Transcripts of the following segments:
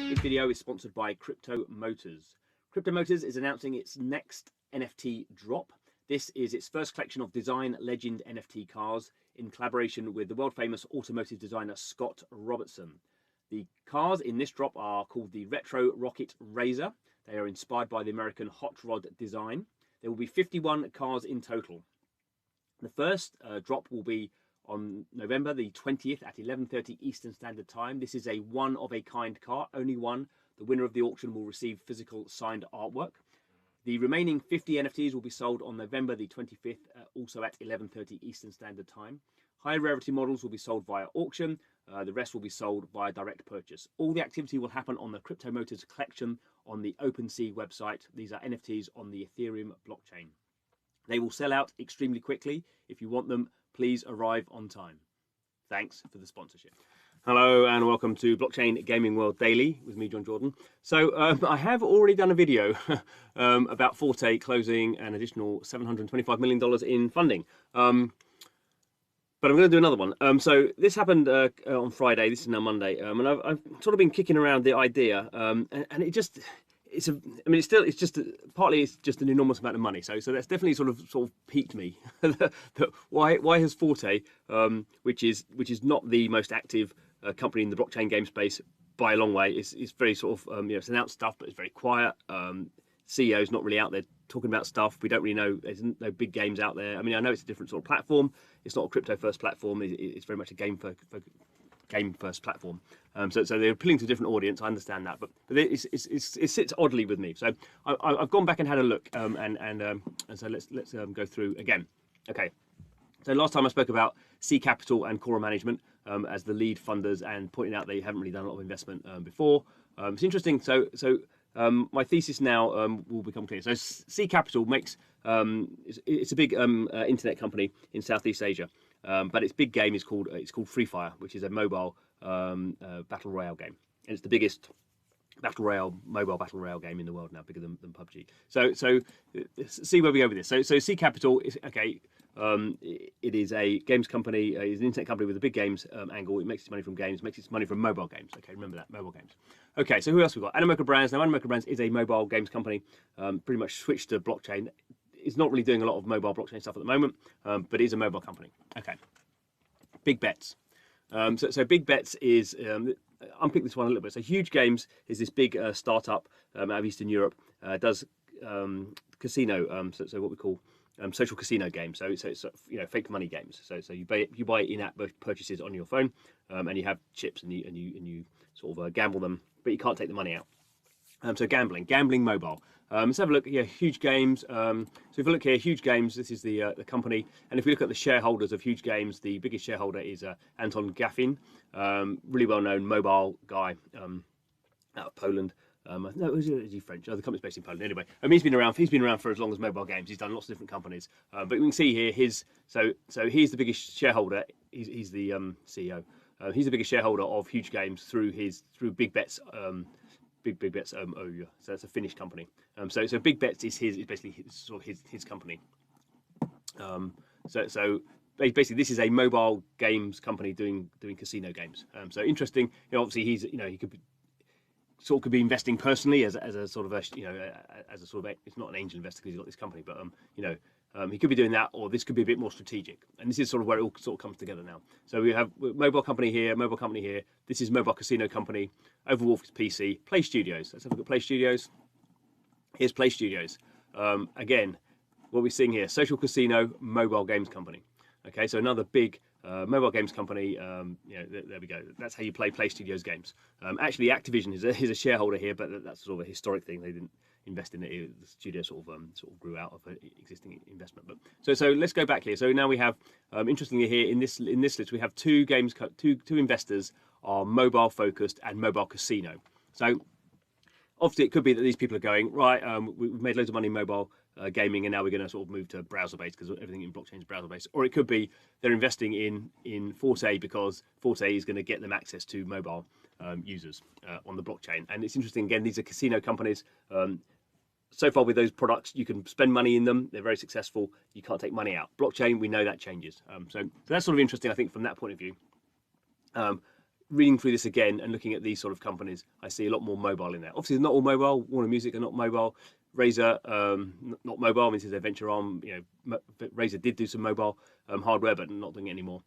This video is sponsored by Crypto Motors. Crypto Motors is announcing its next NFT drop. This is its first collection of design legend NFT cars in collaboration with the world famous automotive designer Scott Robertson. The cars in this drop are called the Retro Rocket Razor. They are inspired by the American hot rod design. There will be 51 cars in total. The first drop will be on November the 20th at 11:30 Eastern Standard Time. This is a one-of-a-kind car, only one. The winner of the auction will receive physical signed artwork. The remaining 50 NFTs will be sold on November the 25th, also at 11:30 Eastern Standard Time. High rarity models will be sold via auction. The rest will be sold via direct purchase. All the activity will happen on the Crypto Motors collection on the OpenSea website. These are NFTs on the Ethereum blockchain. They will sell out extremely quickly. If you want them, please arrive on time. Thanks for the sponsorship. Hello and welcome to Blockchain Gaming World Daily with me, Jon Jordan. So I have already done a video about Forte closing an additional $725 million in funding. But I'm going to do another one. So this happened on Friday. This is now Monday, and I've sort of been kicking around the idea, and it just. It's just partly it's just an enormous amount of money. So that's definitely sort of piqued me. Why has Forte, which is not the most active company in the blockchain game space by a long way, is very sort of it's announced stuff, but it's very quiet. CEO's not really out there talking about stuff. We don't really know. There's no big games out there. I mean, I know it's a different sort of platform. It's not a crypto first platform. It's very much a game first platform. So they're appealing to a different audience. I understand that, but it sits oddly with me. So I've gone back and had a look, and so let's go through again. Okay. So last time I spoke about C Capital and Cora Management as the lead funders, and pointing out they haven't really done a lot of investment before. It's interesting. So my thesis now will become clear. So C Capital makes it's a big internet company in Southeast Asia. But its big game is called Free Fire, which is a mobile battle royale game, and it's the biggest mobile battle royale game in the world now, bigger than PUBG. So see where we go with this. So C Capital is okay. It is a games company. It's an internet company with a big games angle. It makes its money from games, makes its money from mobile games. Okay, remember that, mobile games. Okay, so who else we've got? Animoca Brands. Now, Animoca Brands is a mobile games company, pretty much switched to blockchain. It's not really doing a lot of mobile blockchain stuff at the moment, but it is a mobile company. Okay, Big Bets. So Big Bets is, unpick this one a little bit. So Huge Games is this big startup out of Eastern Europe, does casino, so what we call social casino games. So it's fake money games. So you buy in-app purchases on your phone, and you have chips and you sort of gamble them, but you can't take the money out. So gambling mobile. Let's have a look here. Huge Games. So if we look here, Huge Games. This is the company, and if we look at the shareholders of Huge Games, the biggest shareholder is Anton Gaffin, really well-known mobile guy out of Poland. No, is he French? Oh, the company's based in Poland. Anyway, he's been around. He's been around for as long as mobile games. He's done lots of different companies. But we can see here so he's the biggest shareholder. He's the CEO. He's the biggest shareholder of Huge Games through Big Bets. Big Bets. So that's a Finnish company. So Big Bets is basically his company. So basically this is a mobile games company doing casino games. So interesting. Obviously he could be investing personally as a sort of it's not an angel investor because he's got this company, but he could be doing that, or this could be a bit more strategic. And this is sort of where it all sort of comes together now. So we have mobile company here. This is mobile casino company. Overwolf is PC. Play Studios. Let's have a look at Play Studios. Here's Play Studios. Again, what we're seeing here: social casino, mobile games company. Okay, so another big mobile games company. There we go. That's how you play Studios games. Actually, Activision is a shareholder here, but that's sort of a historic thing. They didn't invest in it. The studio sort of grew out of an existing investment. But so let's go back here. So now we have interestingly here in this list we have two investors are mobile focused and mobile casino. So obviously it could be that these people are going right. We've made loads of money in mobile gaming, and now we're going to sort of move to browser based because everything in blockchain is browser based. Or it could be they're investing in Forte because Forte is going to get them access to mobile users on the blockchain. And it's interesting, again, these are casino companies. so far with those products, you can spend money in them. They're very successful. You can't take money out. Blockchain, we know that changes. So that's sort of interesting, I think, from that point of view. Reading through this again and looking at these sort of companies, I see a lot more mobile in there. Obviously, it's not all mobile. Warner Music are not mobile. Razer, not mobile. I mean, this is their venture arm. Razer did do some mobile hardware, but not doing it anymore.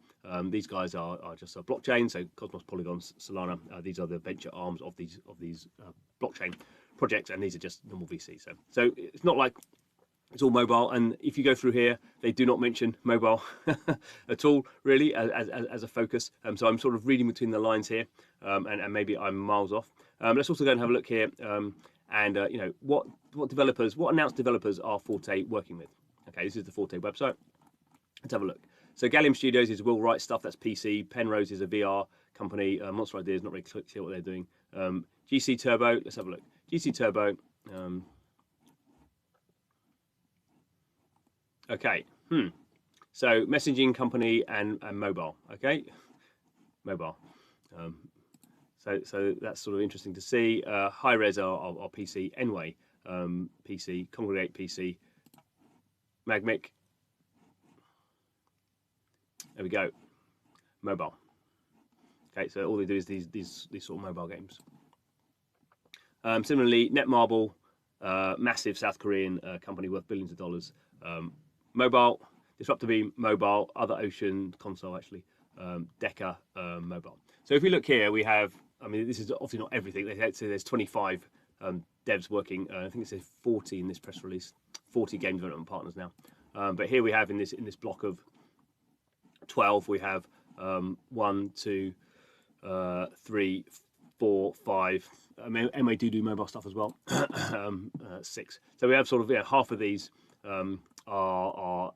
These guys are just a blockchain. So Cosmos, Polygon, Solana. These are the venture arms of these blockchain projects, and these are just normal VC. So it's not like it's all mobile. And if you go through here, they do not mention mobile at all, really, as a focus. So I'm sort of reading between the lines here, and maybe I'm miles off. Let's also go and have a look here, and what announced developers are Forte working with. Okay, this is the Forte website. Let's have a look. So Gallium Studios is Will Wright stuff. That's PC. Penrose is a VR company. Monster Ideas, not really clear what they're doing. GC Turbo. Let's have a look. GC Turbo. Okay. So messaging company and mobile. Okay. Mobile. So that's sort of interesting to see. High Res are PC. Enway PC. Congregate PC. Magmic. There we go. Mobile. Okay, so all they do is these sort of mobile games. Similarly, Netmarble, massive South Korean company worth billions of dollars. Mobile, Disruptor Beam, mobile, Other Ocean, console actually, Deca, mobile. So if we look here, we have, I mean, this is obviously not everything. They say there's 25 devs working. I think it says 40 in this press release, 40 game development partners now. But here we have in this block of 12, we have 1, 2, 3, 4, 5. I mean, MA do mobile stuff as well. 6. So we have sort of half of these are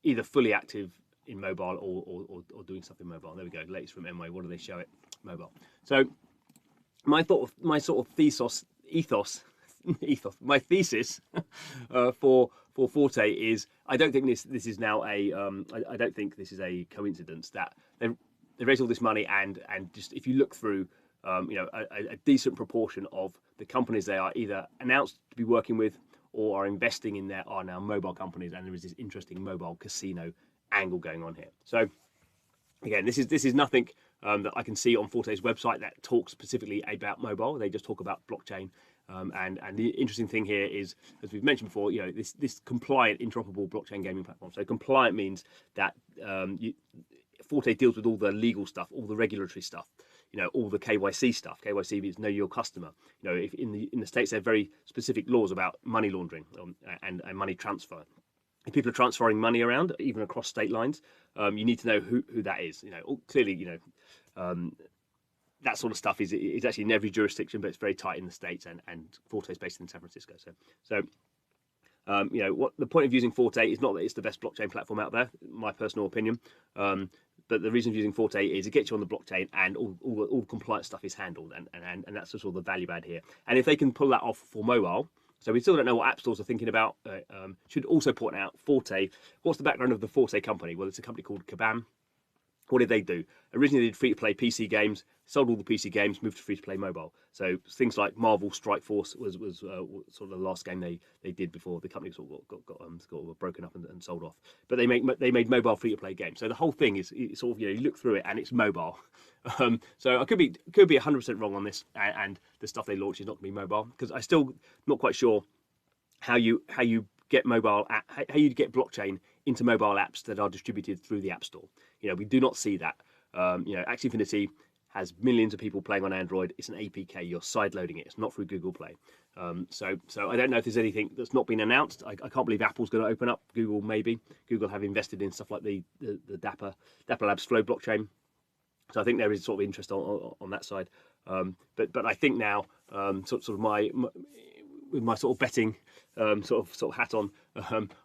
either fully active in mobile or doing stuff in mobile. There we go. Latest from MA. What do they show it? Mobile. So my sort of my thesis for Forte is I don't think this is now a I don't think this is a coincidence that they raised all this money and just if you look through a decent proportion of the companies they are either announced to be working with or are investing in there are now mobile companies, and there is this interesting mobile casino angle going on here. So again, this is nothing that I can see on Forte's website that talks specifically about mobile. They just talk about blockchain. And the interesting thing here is, as we've mentioned before, this compliant interoperable blockchain gaming platform. So compliant means that Forte deals with all the legal stuff, all the regulatory stuff, all the KYC stuff. KYC means know your customer. If in the States, there are very specific laws about money laundering and money transfer. If people are transferring money around, even across state lines, you need to know who that is. Clearly, that sort of stuff is actually in every jurisdiction, but it's very tight in the States, and Forte is based in San Francisco. So what the point of using Forte is not that it's the best blockchain platform out there, my personal opinion. But the reason of using Forte is it gets you on the blockchain, and all the compliance stuff is handled, and that's sort of the value add here. And if they can pull that off for mobile, so we still don't know what app stores are thinking about. Should also point out Forte. What's the background of the Forte company? Well, it's a company called Kabam. What did they do? Originally, they did free-to-play PC games, sold all the PC games, moved to free-to-play mobile. So things like Marvel Strike Force was sort of the last game they did before the company sort of got broken up and sold off. But they made mobile free-to-play games. So the whole thing is sort of you look through it and it's mobile. So I could be 100% wrong on this, and the stuff they launch is not going to be mobile, because I still not quite sure how you get mobile how you get blockchain into mobile apps that are distributed through the App Store. We do not see that. Axie Infinity has millions of people playing on Android. It's an APK. You're sideloading it. It's not through Google Play. So I don't know if there's anything that's not been announced. I can't believe Apple's going to open up. Google maybe. Google have invested in stuff like the Dapper Labs Flow blockchain. So I think there is sort of interest on that side. But I think now sort of with my sort of betting sort of hat on,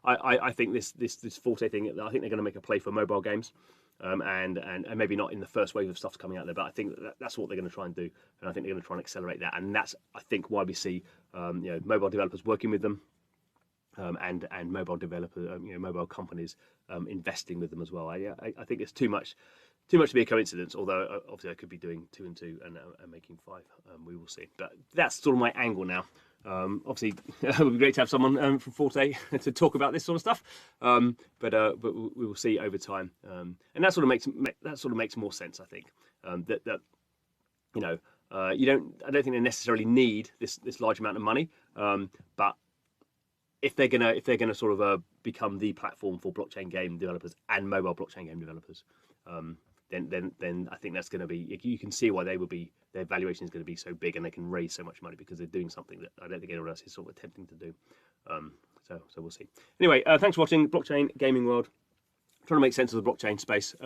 I think this Forte thing, I think they're going to make a play for mobile games, and maybe not in the first wave of stuff's coming out there, but I think that's what they're going to try and do, and I think they're going to try and accelerate that, and that's I think why we see mobile developers working with them, and mobile developers, mobile companies investing with them as well. I think it's too much to be a coincidence, although obviously I could be doing 2 and 2 and making 5. We will see. But that's sort of my angle now. Obviously, it would be great to have someone from Forte to talk about this sort of stuff, but we will see over time, and that sort of makes more sense, I think. That you know, I don't think they necessarily need this large amount of money, but if they're gonna sort of become the platform for blockchain game developers and mobile blockchain game developers, then I think that's going to be, you can see why their valuation is going to be so big and they can raise so much money, because they're doing something that I don't think anyone else is sort of attempting to do. So we'll see. Anyway, thanks for watching Blockchain Gaming World. I'm trying to make sense of the blockchain space.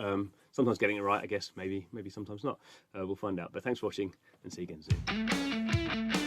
Sometimes getting it right, I guess. Maybe sometimes not. We'll find out. But thanks for watching, and see you again soon.